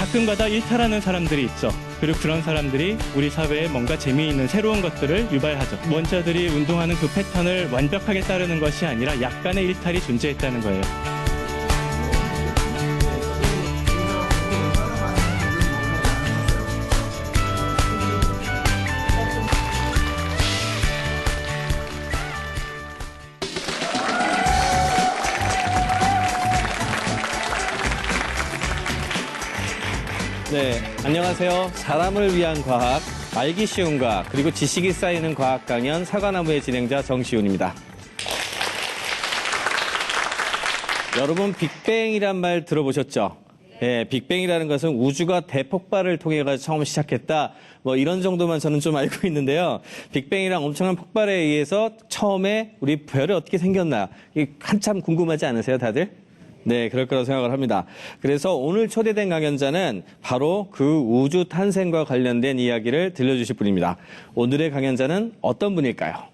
가끔가다 일탈하는 사람들이 있죠. 그리고 그런 사람들이 우리 사회에 뭔가 재미있는 새로운 것들을 유발하죠. 원자들이 운동하는 그 패턴을 완벽하게 따르는 것이 아니라 약간의 일탈이 존재했다는 거예요. 네, 안녕하세요. 사람을 위한 과학, 알기 쉬운 과학, 그리고 지식이 쌓이는 과학 강연 사과나무의 진행자 정시훈입니다. 여러분, 빅뱅이란 말 들어보셨죠? 네, 빅뱅이라는 것은 우주가 대폭발을 통해 처음 시작했다. 뭐 이런 정도만 저는 좀 알고 있는데요. 빅뱅이랑 엄청난 폭발에 의해서 처음에 우리 별이 어떻게 생겼나? 이게 한참 궁금하지 않으세요, 다들? 네, 그럴 거라고 생각을 합니다. 그래서 오늘 초대된 강연자는 바로 그 우주 탄생과 관련된 이야기를 들려주실 분입니다. 오늘의 강연자는 어떤 분일까요?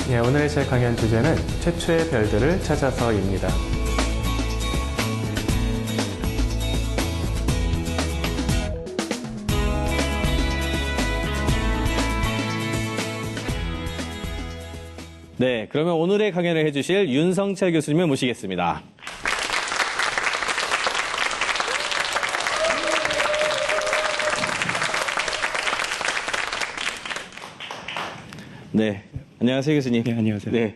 네, 오늘의 제 강연 주제는 최초의 별들을 찾아서입니다. 네, 그러면 오늘의 강연을 해주실 윤성철 교수님을 모시겠습니다. 네, 안녕하세요, 교수님. 네, 안녕하세요. 네.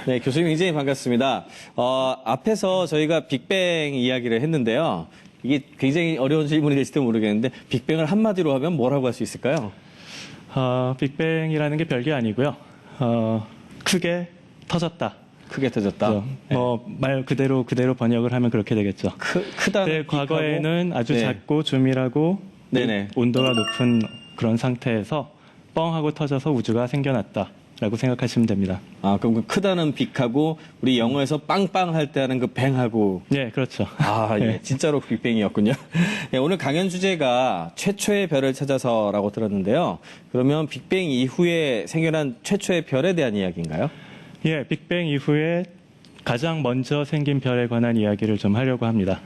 네, 교수님 굉장히 반갑습니다. 앞에서 저희가 빅뱅 이야기를 했는데요. 이게 굉장히 어려운 질문이 될지도 모르겠는데, 빅뱅을 한마디로 하면 뭐라고 할 수 있을까요? 빅뱅이라는 게 별게 아니고요. 크게 터졌다. 크게 터졌다. 네. 말 그대로 번역을 하면 그렇게 되겠죠. 크다는 과거에는 아주 네. 작고 조밀하고 네네. 온도가 높은 그런 상태에서 뻥하고 터져서 우주가 생겨났다라고 생각하시면 됩니다. 아, 그럼 그 크다는 빅하고 우리 영어에서 빵빵 할 때 하는 그 뱅하고. 네, 그렇죠. 아, 예. 진짜로 빅뱅이었군요. 예, 오늘 강연 주제가 최초의 별을 찾아서라고 들었는데요. 그러면 빅뱅 이후에 생겨난 최초의 별에 대한 이야기인가요? 예, 빅뱅 이후에 가장 먼저 생긴 별에 관한 이야기를 좀 하려고 합니다.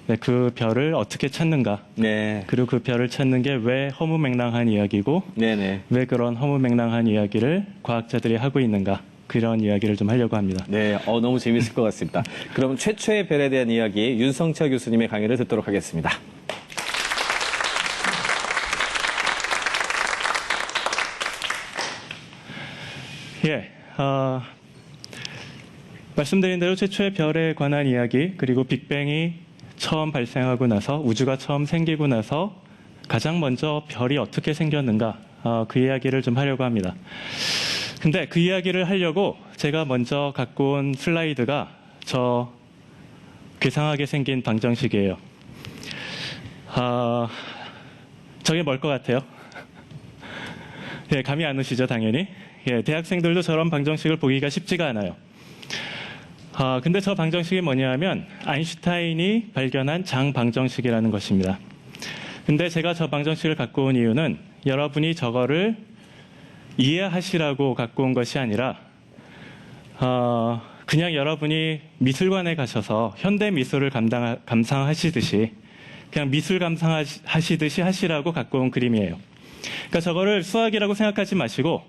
네, 그 별을 어떻게 찾는가? 네. 그리고 그 별을 찾는 게 왜 허무맹랑한 이야기고, 네네. 왜 그런 허무맹랑한 이야기를 과학자들이 하고 있는가? 그런 이야기를 좀 하려고 합니다. 네, 너무 재밌을 것 같습니다. 그럼 최초의 별에 대한 이야기 윤성철 교수님의 강의를 듣도록 하겠습니다. 예, 말씀드린 대로 최초의 별에 관한 이야기, 그리고 빅뱅이 처음 발생하고 나서, 우주가 처음 생기고 나서 가장 먼저 별이 어떻게 생겼는가, 그 이야기를 좀 하려고 합니다. 근데 그 이야기를 하려고 제가 먼저 갖고 온 슬라이드가 저 괴상하게 생긴 방정식이에요. 저게 뭘 것 같아요? 예, 감이 안 오시죠, 당연히. 예, 대학생들도 저런 방정식을 보기가 쉽지가 않아요. 근데 저 방정식이 뭐냐면 아인슈타인이 발견한 장 방정식이라는 것입니다. 근데 제가 저 방정식을 갖고 온 이유는 여러분이 저거를 이해하시라고 갖고 온 것이 아니라 그냥 여러분이 미술관에 가셔서 현대 미술을 감상하시듯이 그냥 미술 감상하시듯이 하시라고 갖고 온 그림이에요. 그러니까 저거를 수학이라고 생각하지 마시고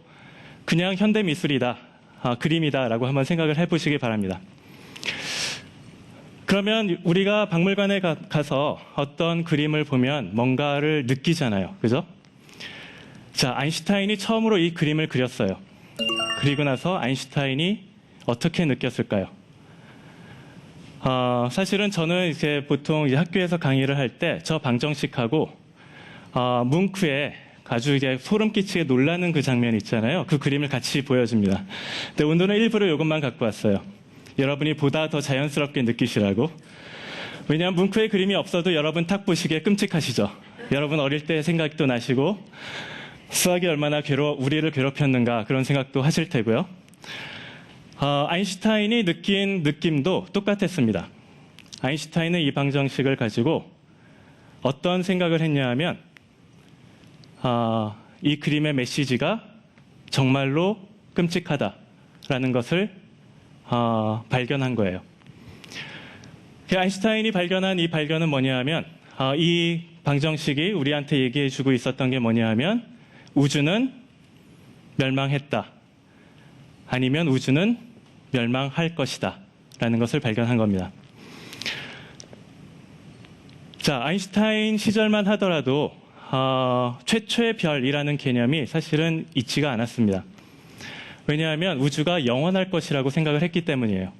그냥 현대 미술이다, 그림이다라고 한번 생각을 해보시기 바랍니다. 그러면 우리가 박물관에 가서 어떤 그림을 보면 뭔가를 느끼잖아요. 그죠? 자, 아인슈타인이 처음으로 이 그림을 그렸어요. 그리고 나서 아인슈타인이 어떻게 느꼈을까요? 사실은 저는 이제 보통 이제 학교에서 강의를 할 때 저 방정식하고 뭉크의 아주 이제 소름 끼치게 놀라는 그 장면 있잖아요. 그 그림을 같이 보여줍니다. 근데 오늘은 일부러 이것만 갖고 왔어요. 여러분이 보다 더 자연스럽게 느끼시라고. 왜냐하면 뭉크의 그림이 없어도 여러분 딱 보시기에 끔찍하시죠. 여러분 어릴 때 생각도 나시고 수학이 얼마나 우리를 괴롭혔는가 그런 생각도 하실 테고요. 아인슈타인이 느낀 느낌도 똑같았습니다. 아인슈타인은 이 방정식을 가지고 어떤 생각을 했냐 하면 이 그림의 메시지가 정말로 끔찍하다라는 것을 발견한 거예요. 아인슈타인이 발견한 이 발견은 뭐냐 하면 이 방정식이 우리한테 얘기해 주고 있었던 게 뭐냐 하면 우주는 멸망했다. 아니면 우주는 멸망할 것이다. 라는 것을 발견한 겁니다. 자, 아인슈타인 시절만 하더라도 최초의 별이라는 개념이 사실은 있지가 않았습니다. 왜냐하면 우주가 영원할 것이라고 생각을 했기 때문이에요.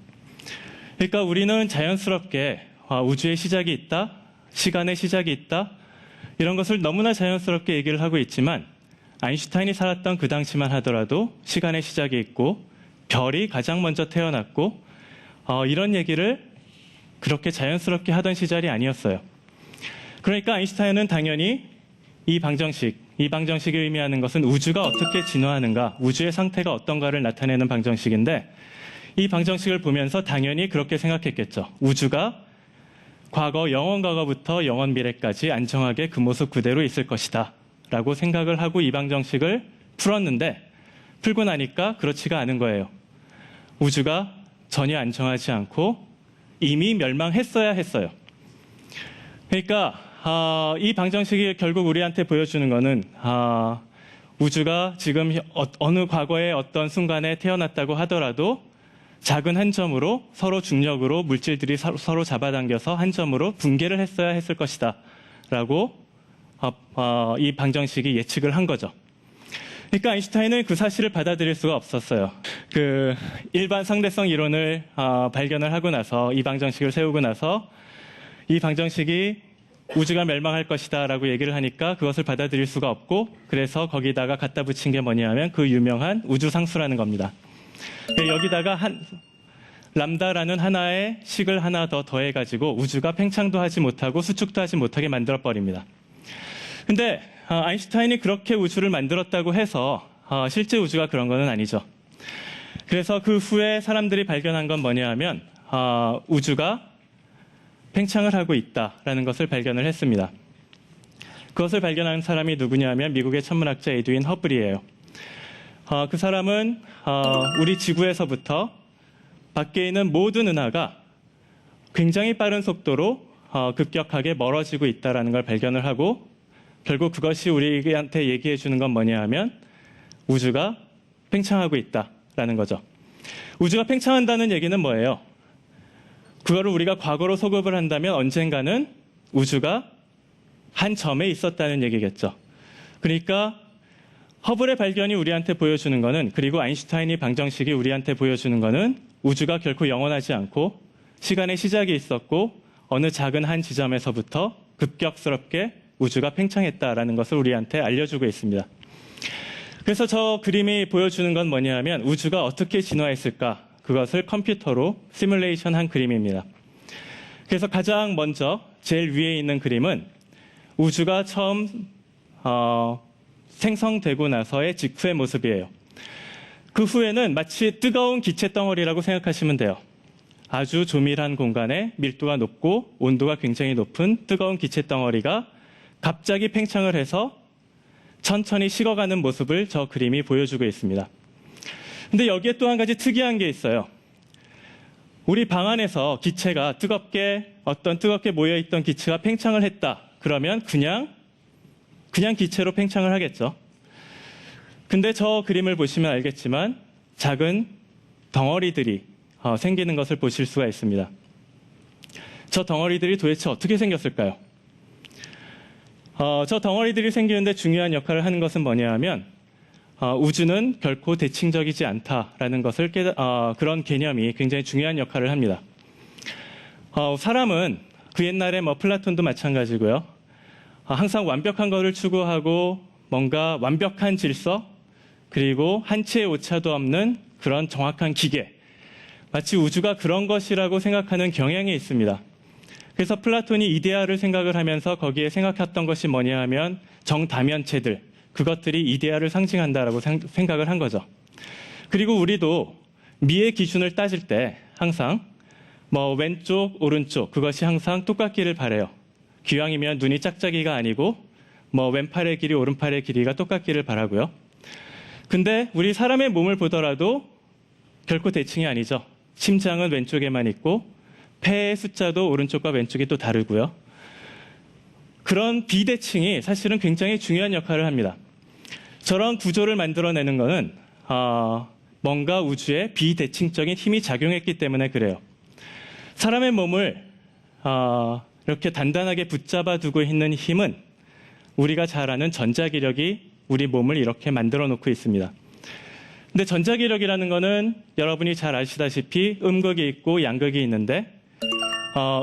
그러니까 우리는 자연스럽게 우주의 시작이 있다, 시간의 시작이 있다, 이런 것을 너무나 자연스럽게 얘기를 하고 있지만 아인슈타인이 살았던 그 당시만 하더라도 시간의 시작이 있고 별이 가장 먼저 태어났고 이런 얘기를 그렇게 자연스럽게 하던 시절이 아니었어요. 그러니까 아인슈타인은 당연히 이 방정식이 의미하는 것은 우주가 어떻게 진화하는가, 우주의 상태가 어떤가를 나타내는 방정식인데 이 방정식을 보면서 당연히 그렇게 생각했겠죠. 우주가 과거 영원 과거부터 영원 미래까지 안정하게 그 모습 그대로 있을 것이다 라고 생각을 하고 이 방정식을 풀었는데 풀고 나니까 그렇지가 않은 거예요. 우주가 전혀 안정하지 않고 이미 멸망했어야 했어요. 그러니까 이 방정식이 결국 우리한테 보여주는 거는 우주가 지금 어느 과거의 어떤 순간에 태어났다고 하더라도 작은 한 점으로 서로 중력으로 물질들이 서로 잡아당겨서 한 점으로 붕괴를 했어야 했을 것이다 라고 이 방정식이 예측을 한 거죠. 그러니까 아인슈타인은 그 사실을 받아들일 수가 없었어요. 그 일반 상대성 이론을 발견을 하고 나서 이 방정식을 세우고 나서 이 방정식이 우주가 멸망할 것이다 라고 얘기를 하니까 그것을 받아들일 수가 없고 그래서 거기다가 갖다 붙인 게 뭐냐면 그 유명한 우주상수라는 겁니다. 여기다가 람다라는 하나의 식을 하나 더 더해가지고 우주가 팽창도 하지 못하고 수축도 하지 못하게 만들어버립니다. 근데 아인슈타인이 그렇게 우주를 만들었다고 해서 실제 우주가 그런 건 아니죠. 그래서 그 후에 사람들이 발견한 건 뭐냐 하면 우주가 팽창을 하고 있다라는 것을 발견을 했습니다. 그것을 발견한 사람이 누구냐 하면 미국의 천문학자 에드윈 허블이에요. 그 사람은 우리 지구에서부터 밖에 있는 모든 은하가 굉장히 빠른 속도로 급격하게 멀어지고 있다는 걸 발견을 하고 결국 그것이 우리한테 얘기해 주는 건 뭐냐 하면 우주가 팽창하고 있다라는 거죠. 우주가 팽창한다는 얘기는 뭐예요? 그거를 우리가 과거로 소급을 한다면 언젠가는 우주가 한 점에 있었다는 얘기겠죠. 그러니까 허블의 발견이 우리한테 보여주는 거는, 그리고 아인슈타인이 방정식이 우리한테 보여주는 거는 우주가 결코 영원하지 않고 시간의 시작이 있었고 어느 작은 한 지점에서부터 급격스럽게 우주가 팽창했다라는 것을 우리한테 알려주고 있습니다. 그래서 저 그림이 보여주는 건 뭐냐 하면 우주가 어떻게 진화했을까, 그것을 컴퓨터로 시뮬레이션 한 그림입니다. 그래서 가장 먼저 제일 위에 있는 그림은 우주가 처음 생성되고 나서의 직후의 모습이에요. 그 후에는 마치 뜨거운 기체 덩어리라고 생각하시면 돼요. 아주 조밀한 공간에 밀도가 높고 온도가 굉장히 높은 뜨거운 기체 덩어리가 갑자기 팽창을 해서 천천히 식어가는 모습을 저 그림이 보여주고 있습니다. 근데 여기에 또 한 가지 특이한 게 있어요. 우리 방 안에서 기체가 뜨겁게 모여있던 기체가 팽창을 했다. 그러면 그냥 기체로 팽창을 하겠죠. 근데 저 그림을 보시면 알겠지만 작은 덩어리들이 생기는 것을 보실 수가 있습니다. 저 덩어리들이 도대체 어떻게 생겼을까요? 저 덩어리들이 생기는데 중요한 역할을 하는 것은 뭐냐 하면 우주는 결코 대칭적이지 않다라는 것을 그런 개념이 굉장히 중요한 역할을 합니다. 사람은 그 옛날에 플라톤도 마찬가지고요. 항상 완벽한 것을 추구하고 뭔가 완벽한 질서, 그리고 한치의 오차도 없는 그런 정확한 기계, 마치 우주가 그런 것이라고 생각하는 경향이 있습니다. 그래서 플라톤이 이데아를 생각을 하면서 거기에 생각했던 것이 뭐냐 하면 정다면체들, 그것들이 이데아를 상징한다라고 생각을 한 거죠. 그리고 우리도 미의 기준을 따질 때 항상 뭐 왼쪽, 오른쪽 그것이 항상 똑같기를 바래요. 기왕이면 눈이 짝짝이가 아니고 뭐 왼팔의 길이, 오른팔의 길이가 똑같기를 바라고요. 근데 우리 사람의 몸을 보더라도 결코 대칭이 아니죠. 심장은 왼쪽에만 있고 폐의 숫자도 오른쪽과 왼쪽이 또 다르고요. 그런 비대칭이 사실은 굉장히 중요한 역할을 합니다. 저런 구조를 만들어내는 것은 뭔가 우주에 비대칭적인 힘이 작용했기 때문에 그래요. 사람의 몸을 이렇게 단단하게 붙잡아 두고 있는 힘은 우리가 잘 아는 전자기력이 우리 몸을 이렇게 만들어 놓고 있습니다. 근데 전자기력이라는 거는 여러분이 잘 아시다시피 음극이 있고 양극이 있는데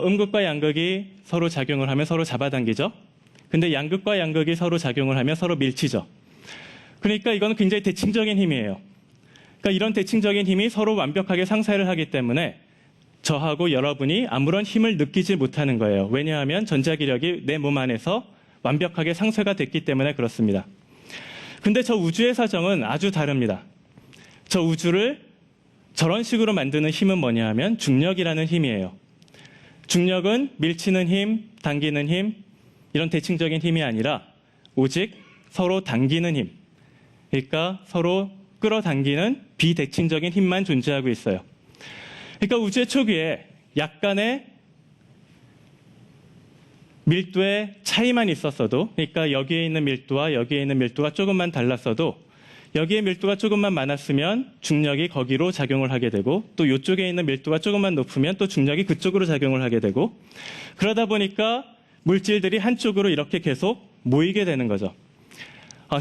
음극과 양극이 서로 작용을 하면 서로 잡아당기죠. 근데 양극과 양극이 서로 작용을 하면 서로 밀치죠. 그러니까 이건 굉장히 대칭적인 힘이에요. 그러니까 이런 대칭적인 힘이 서로 완벽하게 상쇄를 하기 때문에 저하고 여러분이 아무런 힘을 느끼지 못하는 거예요. 왜냐하면 전자기력이 내 몸 안에서 완벽하게 상쇄가 됐기 때문에 그렇습니다. 근데 저 우주의 사정은 아주 다릅니다. 저 우주를 저런 식으로 만드는 힘은 뭐냐 하면 중력이라는 힘이에요. 중력은 밀치는 힘, 당기는 힘, 이런 대칭적인 힘이 아니라 오직 서로 당기는 힘, 그러니까 서로 끌어당기는 비대칭적인 힘만 존재하고 있어요. 그러니까 우주의 초기에 약간의 밀도의 차이만 있었어도, 그러니까 여기에 있는 밀도와 여기에 있는 밀도가 조금만 달랐어도 여기에 밀도가 조금만 많았으면 중력이 거기로 작용을 하게 되고 또 이쪽에 있는 밀도가 조금만 높으면 또 중력이 그쪽으로 작용을 하게 되고 그러다 보니까 물질들이 한쪽으로 이렇게 계속 모이게 되는 거죠.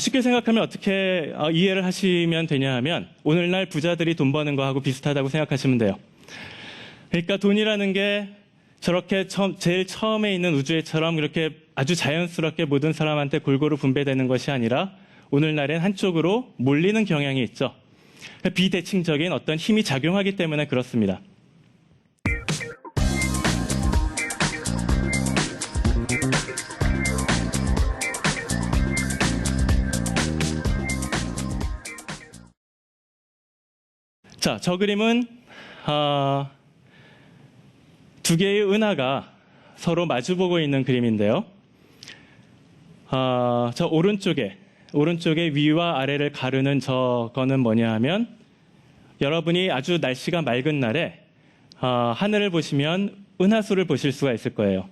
쉽게 생각하면 어떻게 이해를 하시면 되냐 하면 오늘날 부자들이 돈 버는 거하고 비슷하다고 생각하시면 돼요. 그러니까 돈이라는 게 저렇게 제일 처음에 있는 우주에처럼 이렇게 아주 자연스럽게 모든 사람한테 골고루 분배되는 것이 아니라 오늘날엔 한쪽으로 몰리는 경향이 있죠. 비대칭적인 어떤 힘이 작용하기 때문에 그렇습니다. 자, 저 그림은 두 개의 은하가 서로 마주보고 있는 그림인데요. 저 오른쪽에 위와 아래를 가르는 저거는 뭐냐 하면 여러분이 아주 날씨가 맑은 날에 하늘을 보시면 은하수를 보실 수가 있을 거예요.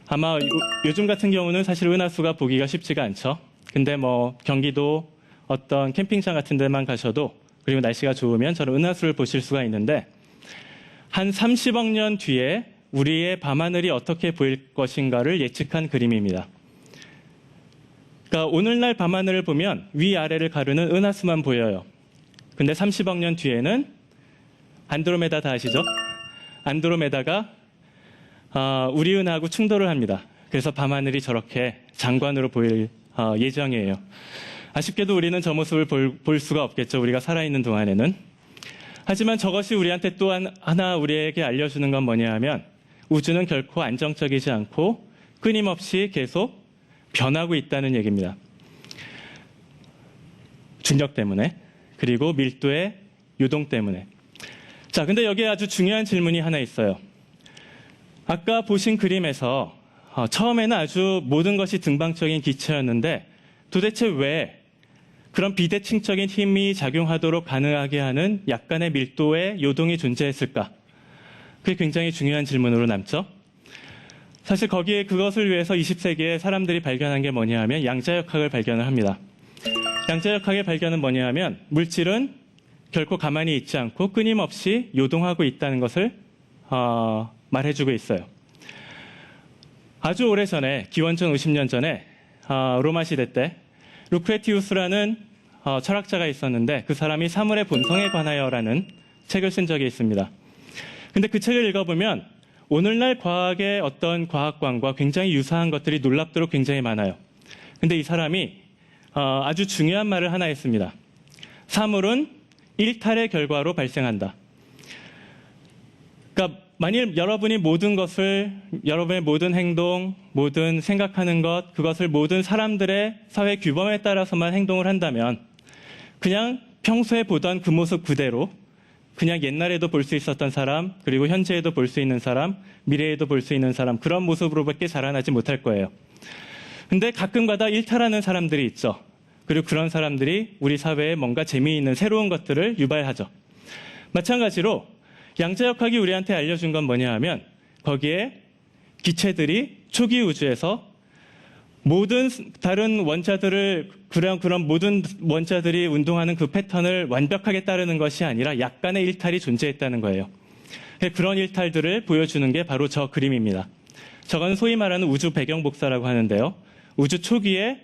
아마 요즘 같은 경우는 사실 은하수가 보기가 쉽지가 않죠. 근데 뭐 경기도 어떤 캠핑장 같은 데만 가셔도 그리고 날씨가 좋으면 저런 은하수를 보실 수가 있는데 한 30억 년 뒤에 우리의 밤하늘이 어떻게 보일 것인가를 예측한 그림입니다. 그러니까 오늘날 밤하늘을 보면 위아래를 가르는 은하수만 보여요. 근데 30억 년 뒤에는 안드로메다 다 아시죠? 안드로메다가 우리 은하하고 충돌을 합니다. 그래서 밤하늘이 저렇게 장관으로 보일 예정이에요. 아쉽게도 우리는 저 모습을 볼 수가 없겠죠. 우리가 살아있는 동안에는. 하지만 저것이 우리한테 또한 하나 우리에게 알려주는 건 뭐냐 하면 우주는 결코 안정적이지 않고 끊임없이 계속 변하고 있다는 얘기입니다. 중력 때문에 그리고 밀도의 요동 때문에. 자, 근데 여기에 아주 중요한 질문이 하나 있어요. 아까 보신 그림에서 처음에는 아주 모든 것이 등방적인 기체였는데 도대체 왜 그런 비대칭적인 힘이 작용하도록 가능하게 하는 약간의 밀도의 요동이 존재했을까? 그게 굉장히 중요한 질문으로 남죠. 사실 거기에 그것을 위해서 20세기에 사람들이 발견한 게 뭐냐 하면 양자역학을 발견을 합니다. 양자역학의 발견은 뭐냐 하면 물질은 결코 가만히 있지 않고 끊임없이 요동하고 있다는 것을 말해주고 있어요. 아주 오래전에 기원전 50년 전에 로마 시대 때 루크레티우스라는 철학자가 있었는데 그 사람이 사물의 본성에 관하여라는 책을 쓴 적이 있습니다. 근데 그 책을 읽어보면 오늘날 과학의 어떤 과학관과 굉장히 유사한 것들이 놀랍도록 굉장히 많아요. 근데 이 사람이 아주 중요한 말을 하나 했습니다. 사물은 일탈의 결과로 발생한다. 그러니까 만일 여러분이 모든 것을, 여러분의 모든 행동, 모든 생각하는 것, 그것을 모든 사람들의 사회 규범에 따라서만 행동을 한다면 그냥 평소에 보던 그 모습 그대로 그냥 옛날에도 볼 수 있었던 사람, 그리고 현재에도 볼 수 있는 사람, 미래에도 볼 수 있는 사람, 그런 모습으로밖에 자라나지 못할 거예요. 근데 가끔가다 일탈하는 사람들이 있죠. 그리고 그런 사람들이 우리 사회에 뭔가 재미있는 새로운 것들을 유발하죠. 마찬가지로 양자역학이 우리한테 알려준 건 뭐냐 하면 거기에 기체들이 초기 우주에서 모든 다른 원자들을 그런 모든 원자들이 운동하는 그 패턴을 완벽하게 따르는 것이 아니라 약간의 일탈이 존재했다는 거예요. 그런 일탈들을 보여주는 게 바로 저 그림입니다. 저건 소위 말하는 우주 배경 복사라고 하는데요. 우주 초기에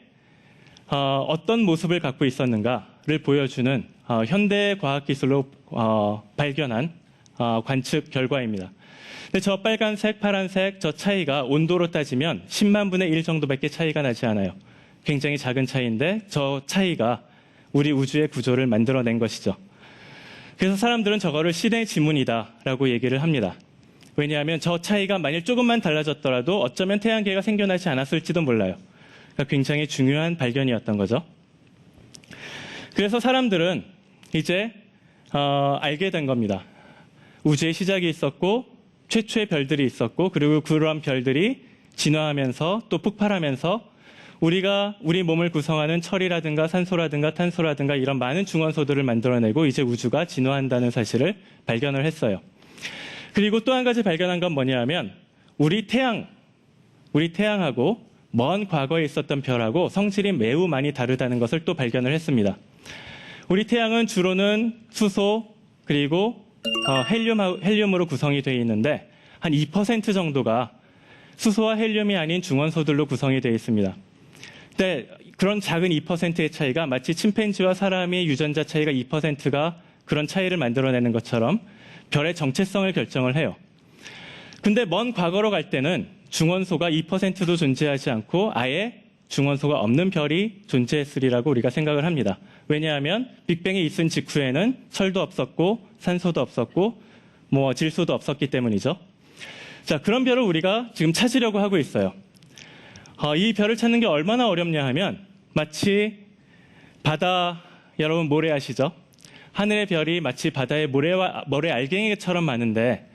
어떤 모습을 갖고 있었는가를 보여주는 현대 과학 기술로 발견한 관측 결과입니다. 근데 저 빨간색, 파란색 저 차이가 온도로 따지면 10만 분의 1 정도밖에 차이가 나지 않아요. 굉장히 작은 차이인데 저 차이가 우리 우주의 구조를 만들어낸 것이죠. 그래서 사람들은 저거를 신의 지문이다라고 얘기를 합니다. 왜냐하면 저 차이가 만일 조금만 달라졌더라도 어쩌면 태양계가 생겨나지 않았을지도 몰라요. 그러니까 굉장히 중요한 발견이었던 거죠. 그래서 사람들은 이제 알게 된 겁니다. 우주의 시작이 있었고 최초의 별들이 있었고 그리고 그런 별들이 진화하면서 또 폭발하면서 우리가 우리 몸을 구성하는 철이라든가 산소라든가 탄소라든가 이런 많은 중원소들을 만들어내고 이제 우주가 진화한다는 사실을 발견을 했어요. 그리고 또 한 가지 발견한 건 뭐냐 하면 우리 태양하고 먼 과거에 있었던 별하고 성질이 매우 많이 다르다는 것을 또 발견을 했습니다. 우리 태양은 주로는 수소 그리고 헬륨으로 구성이 되어 있는데 한 2% 정도가 수소와 헬륨이 아닌 중원소들로 구성이 되어 있습니다. 근데 그런 작은 2%의 차이가 마치 침팬지와 사람의 유전자 차이가 2%가 그런 차이를 만들어내는 것처럼 별의 정체성을 결정을 해요. 근데 먼 과거로 갈 때는 중원소가 2%도 존재하지 않고 아예 중원소가 없는 별이 존재했으리라고 우리가 생각을 합니다. 왜냐하면 빅뱅이 있은 직후에는 철도 없었고 산소도 없었고 질소도 없었기 때문이죠. 자, 그런 별을 우리가 지금 찾으려고 하고 있어요. 이 별을 찾는 게 얼마나 어렵냐 하면 마치 바다, 여러분 모래 아시죠? 하늘의 별이 마치 바다의 모래 알갱이처럼 많은데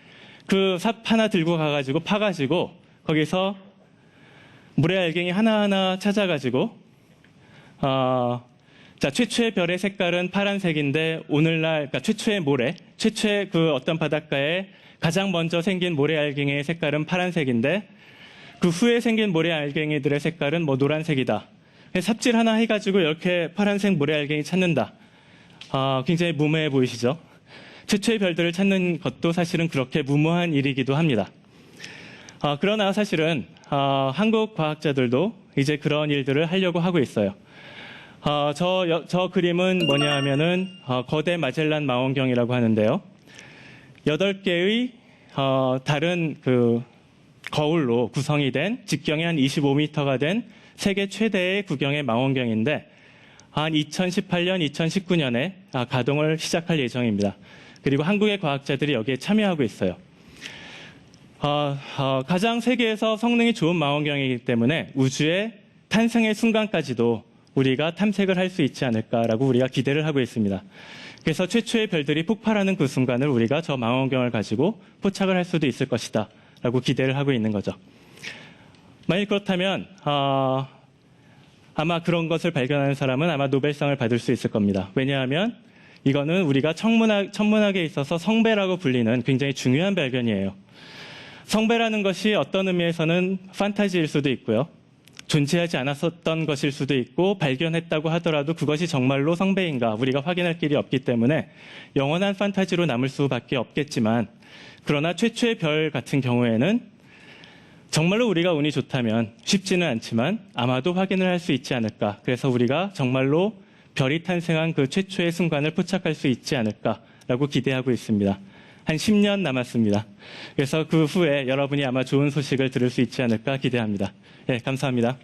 그 삽 하나 들고 가가지고 파가지고 거기서 모래 알갱이 하나하나 찾아가지고 자, 최초의 별의 색깔은 파란색인데 오늘날 그러니까 최초의 그 어떤 바닷가에 가장 먼저 생긴 모래 알갱이의 색깔은 파란색인데 그 후에 생긴 모래 알갱이들의 색깔은 노란색이다. 삽질 하나 해가지고 이렇게 파란색 모래 알갱이 찾는다. 굉장히 무모해 보이시죠? 최초의 별들을 찾는 것도 사실은 그렇게 무모한 일이기도 합니다. 그러나 사실은 한국 과학자들도 이제 그런 일들을 하려고 하고 있어요. 저 그림은 뭐냐 하면은 거대 마젤란 망원경이라고 하는데요. 8개의 다른 그 거울로 구성이 된 직경이 한 25m가 된 세계 최대의 구경의 망원경인데 한 2018년, 2019년에 가동을 시작할 예정입니다. 그리고 한국의 과학자들이 여기에 참여하고 있어요. 가장 세계에서 성능이 좋은 망원경이기 때문에 우주의 탄생의 순간까지도 우리가 탐색을 할 수 있지 않을까라고 우리가 기대를 하고 있습니다. 그래서 최초의 별들이 폭발하는 그 순간을 우리가 저 망원경을 가지고 포착을 할 수도 있을 것이다 라고 기대를 하고 있는 거죠. 만일 그렇다면 아마 그런 것을 발견하는 사람은 아마 노벨상을 받을 수 있을 겁니다. 왜냐하면 이거는 우리가 천문학에 있어서 성배라고 불리는 굉장히 중요한 발견이에요. 성배라는 것이 어떤 의미에서는 판타지일 수도 있고요. 존재하지 않았었던 것일 수도 있고 발견했다고 하더라도 그것이 정말로 성배인가 우리가 확인할 길이 없기 때문에 영원한 판타지로 남을 수밖에 없겠지만 그러나 최초의 별 같은 경우에는 정말로 우리가 운이 좋다면 쉽지는 않지만 아마도 확인을 할 수 있지 않을까. 그래서 우리가 정말로 별이 탄생한 그 최초의 순간을 포착할 수 있지 않을까라고 기대하고 있습니다. 한 10년 남았습니다. 그래서 그 후에 여러분이 아마 좋은 소식을 들을 수 있지 않을까 기대합니다. 네, 감사합니다.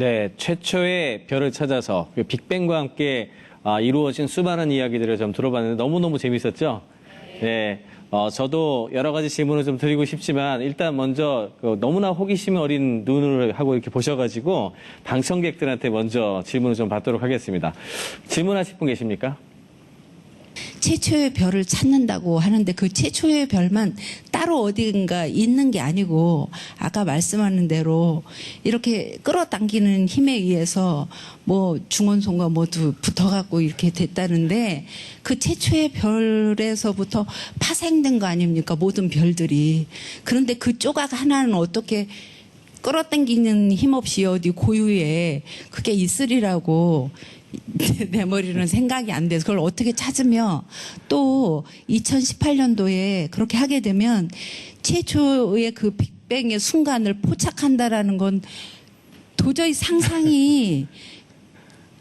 네, 최초의 별을 찾아서 그 빅뱅과 함께 이루어진 수많은 이야기들을 좀 들어봤는데 너무너무 재밌었죠? 네. 저도 여러 가지 질문을 좀 드리고 싶지만 일단 먼저 너무나 호기심 어린 눈을 하고 이렇게 보셔가지고 방청객들한테 먼저 질문을 좀 받도록 하겠습니다. 질문하실 분 계십니까? 최초의 별을 찾는다고 하는데 그 최초의 별만 따로 어딘가 있는 게 아니고 아까 말씀하는 대로 이렇게 끌어당기는 힘에 의해서 뭐 중원성과 모두 붙어갖고 이렇게 됐다는데 그 최초의 별에서부터 파생된 거 아닙니까? 모든 별들이. 그런데 그 조각 하나는 어떻게 끌어당기는 힘 없이 어디 고유에 그게 있으리라고 내 머리는 생각이 안 돼서 그걸 어떻게 찾으며 또 2018년도에 그렇게 하게 되면 최초의 그 빅뱅의 순간을 포착한다라는 건 도저히 상상이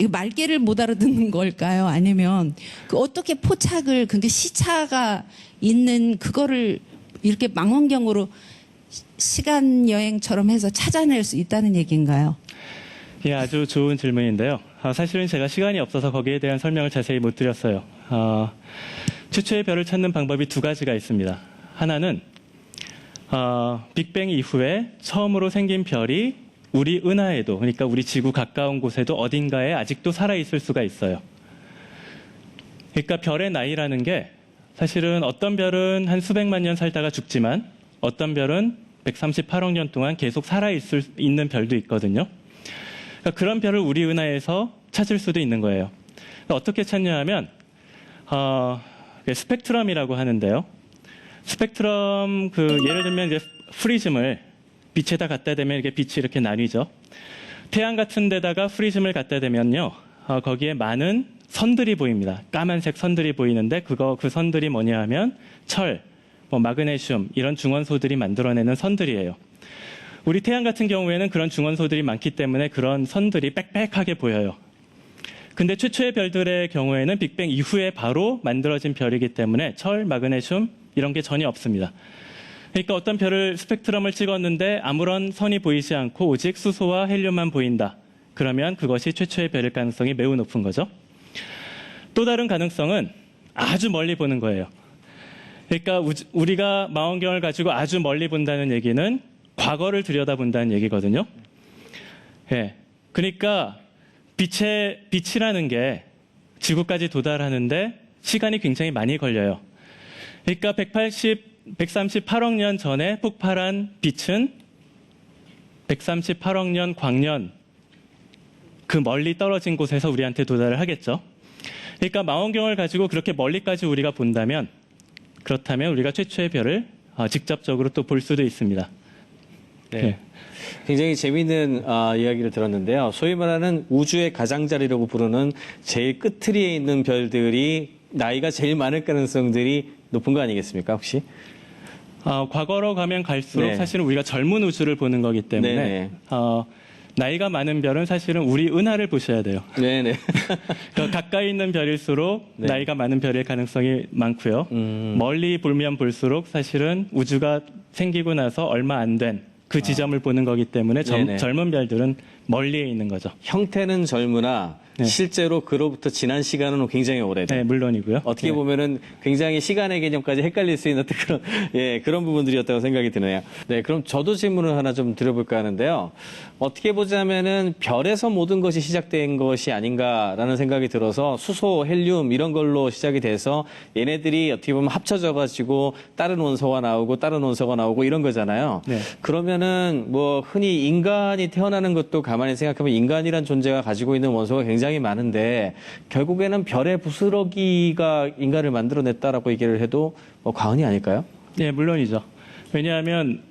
말귀를 못 알아듣는 걸까요? 아니면 그 어떻게 포착을 그게 시차가 있는 그거를 이렇게 망원경으로 시간 여행처럼 해서 찾아낼 수 있다는 얘기인가요? 예, 아주 좋은 질문인데요. 사실은 제가 시간이 없어서 거기에 대한 설명을 자세히 못 드렸어요. 최초의 별을 찾는 방법이 두 가지가 있습니다. 하나는 빅뱅 이후에 처음으로 생긴 별이 우리 은하에도, 그러니까 우리 지구 가까운 곳에도 어딘가에 아직도 살아있을 수가 있어요. 그러니까 별의 나이라는 게 사실은 어떤 별은 한 수백만 년 살다가 죽지만 어떤 별은 138억 년 동안 계속 살아있는 별도 있거든요. 그러니까 그런 별을 우리 은하에서 찾을 수도 있는 거예요. 그러니까 어떻게 찾냐 하면 스펙트럼이라고 하는데요. 스펙트럼 예를 들면 이제 프리즘을 빛에다 갖다 대면 이렇게 빛이 이렇게 나뉘죠. 태양 같은 데다가 프리즘을 갖다 대면요. 거기에 많은 선들이 보입니다. 까만색 선들이 보이는데 그 선들이 뭐냐 하면 철, 마그네슘 이런 중원소들이 만들어내는 선들이에요. 우리 태양 같은 경우에는 그런 중원소들이 많기 때문에 그런 선들이 빽빽하게 보여요. 근데 최초의 별들의 경우에는 빅뱅 이후에 바로 만들어진 별이기 때문에 철, 마그네슘 이런 게 전혀 없습니다. 그러니까 어떤 별을 스펙트럼을 찍었는데 아무런 선이 보이지 않고 오직 수소와 헬륨만 보인다. 그러면 그것이 최초의 별일 가능성이 매우 높은 거죠. 또 다른 가능성은 아주 멀리 보는 거예요. 그러니까 우리가 망원경을 가지고 아주 멀리 본다는 얘기는 과거를 들여다본다는 얘기거든요. 예. 그러니까 빛이라는 게 지구까지 도달하는데 시간이 굉장히 많이 걸려요. 그러니까 138억 년 전에 폭발한 빛은 138억 년 광년 그 멀리 떨어진 곳에서 우리한테 도달을 하겠죠. 그러니까 망원경을 가지고 그렇게 멀리까지 우리가 본다면 그렇다면 우리가 최초의 별을 직접적으로 또 볼 수도 있습니다. 네. 굉장히 재미있는 이야기를 들었는데요. 소위 말하는 우주의 가장자리라고 부르는 제일 끝트리에 있는 별들이 나이가 제일 많을 가능성들이 높은 거 아니겠습니까, 혹시? 과거로 가면 갈수록 네. 사실은 우리가 젊은 우주를 보는 거기 때문에 네네. 나이가 많은 별은 사실은 우리 은하를 보셔야 돼요. 네네. 그러니까 가까이 있는 별일수록 네. 나이가 많은 별일 가능성이 많고요. 멀리 보면 볼수록 사실은 우주가 생기고 나서 얼마 안 된 그 지점을 보는 거기 때문에 네네. 젊은 별들은 멀리에 있는 거죠. 형태는 젊으나 네. 실제로 그로부터 지난 시간은 굉장히 오래돼요. 네, 물론이고요. 어떻게 네. 보면은 굉장히 시간의 개념까지 헷갈릴 수 있는 그런, 그런 부분들이었다고 생각이 드네요. 네, 그럼 저도 질문을 하나 좀 드려볼까 하는데요. 어떻게 보자면은 별에서 모든 것이 시작된 것이 아닌가라는 생각이 들어서 수소, 헬륨 이런 걸로 시작이 돼서 얘네들이 어떻게 보면 합쳐져가지고 다른 원소가 나오고 이런 거잖아요. 네. 그러면은 뭐 흔히 인간이 태어나는 것도 가만히 생각하면 인간이란 존재가 가지고 있는 원소가 굉장히 많은데 결국에는 별의 부스러기가 인간을 만들어냈다라고 얘기를 해도 과언이 아닐까요? 네, 물론이죠. 왜냐하면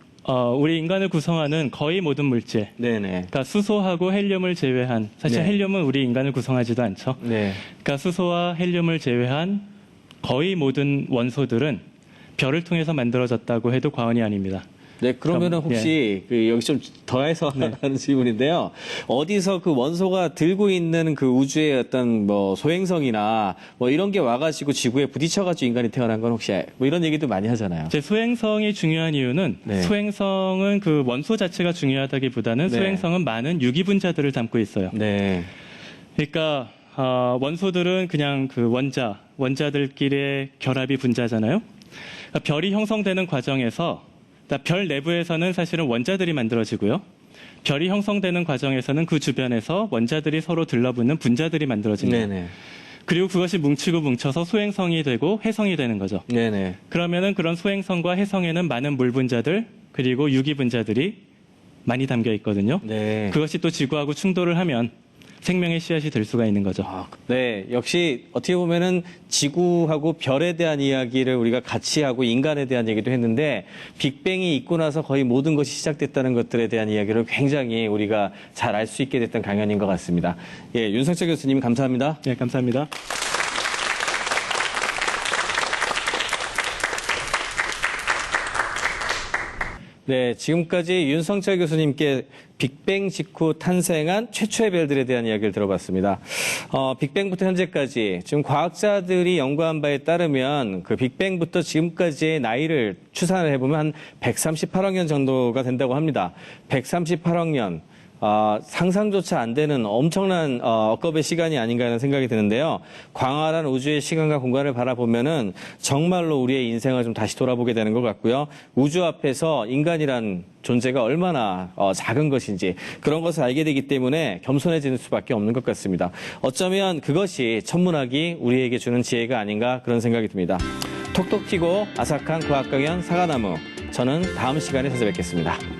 우리 인간을 구성하는 거의 모든 물질, 네네. 그러니까 수소하고 헬륨을 제외한, 사실 네. 헬륨은 우리 인간을 구성하지도 않죠. 네. 그러니까 수소와 헬륨을 제외한 거의 모든 원소들은 별을 통해서 만들어졌다고 해도 과언이 아닙니다. 네, 그러면은 그럼, 혹시 여기 좀 더해서 하는 질문인데요. 어디서 그 원소가 들고 있는 그 우주의 어떤 뭐 소행성이나 뭐 이런 게 와가지고 지구에 부딪혀가지고 인간이 태어난 건 혹시 뭐 이런 얘기도 많이 하잖아요. 이제 소행성이 중요한 이유는 네. 소행성은 그 원소 자체가 중요하다기보다는 네. 소행성은 많은 유기 분자들을 담고 있어요. 네. 그러니까 원소들은 그냥 그 원자들끼리의 결합이 분자잖아요. 그러니까 별이 형성되는 과정에서 그러니까 별 내부에서는 사실은 원자들이 만들어지고요. 별이 형성되는 과정에서는 그 주변에서 원자들이 서로 들러붙는 분자들이 만들어집니다. 네네. 그리고 그것이 뭉치고 뭉쳐서 소행성이 되고 해성이 되는 거죠. 네네. 그러면은 그런 소행성과 해성에는 많은 물 분자들 그리고 유기 분자들이 많이 담겨 있거든요. 네. 그것이 또 지구하고 충돌을 하면 생명의 씨앗이 될 수가 있는 거죠. 네, 역시 어떻게 보면은 지구하고 별에 대한 이야기를 우리가 같이 하고 인간에 대한 얘기도 했는데 빅뱅이 있고 나서 거의 모든 것이 시작됐다는 것들에 대한 이야기를 굉장히 우리가 잘 알 수 있게 됐던 강연인 것 같습니다. 예, 윤석철 교수님 감사합니다. 네, 감사합니다. 네, 지금까지 윤성철 교수님께 빅뱅 직후 탄생한 최초의 별들에 대한 이야기를 들어봤습니다. 빅뱅부터 현재까지 지금 과학자들이 연구한 바에 따르면 그 빅뱅부터 지금까지의 나이를 추산을 해보면 한 138억 년 정도가 된다고 합니다. 138억 년. 상상조차 안 되는 엄청난 억겁의 시간이 아닌가 하는 생각이 드는데요. 광활한 우주의 시간과 공간을 바라보면은 정말로 우리의 인생을 좀 다시 돌아보게 되는 것 같고요. 우주 앞에서 인간이란 존재가 얼마나 작은 것인지 그런 것을 알게 되기 때문에 겸손해지는 수밖에 없는 것 같습니다. 어쩌면 그것이 천문학이 우리에게 주는 지혜가 아닌가 그런 생각이 듭니다. 톡톡 튀고 아삭한 과학 강연 사과나무. 저는 다음 시간에 찾아뵙겠습니다.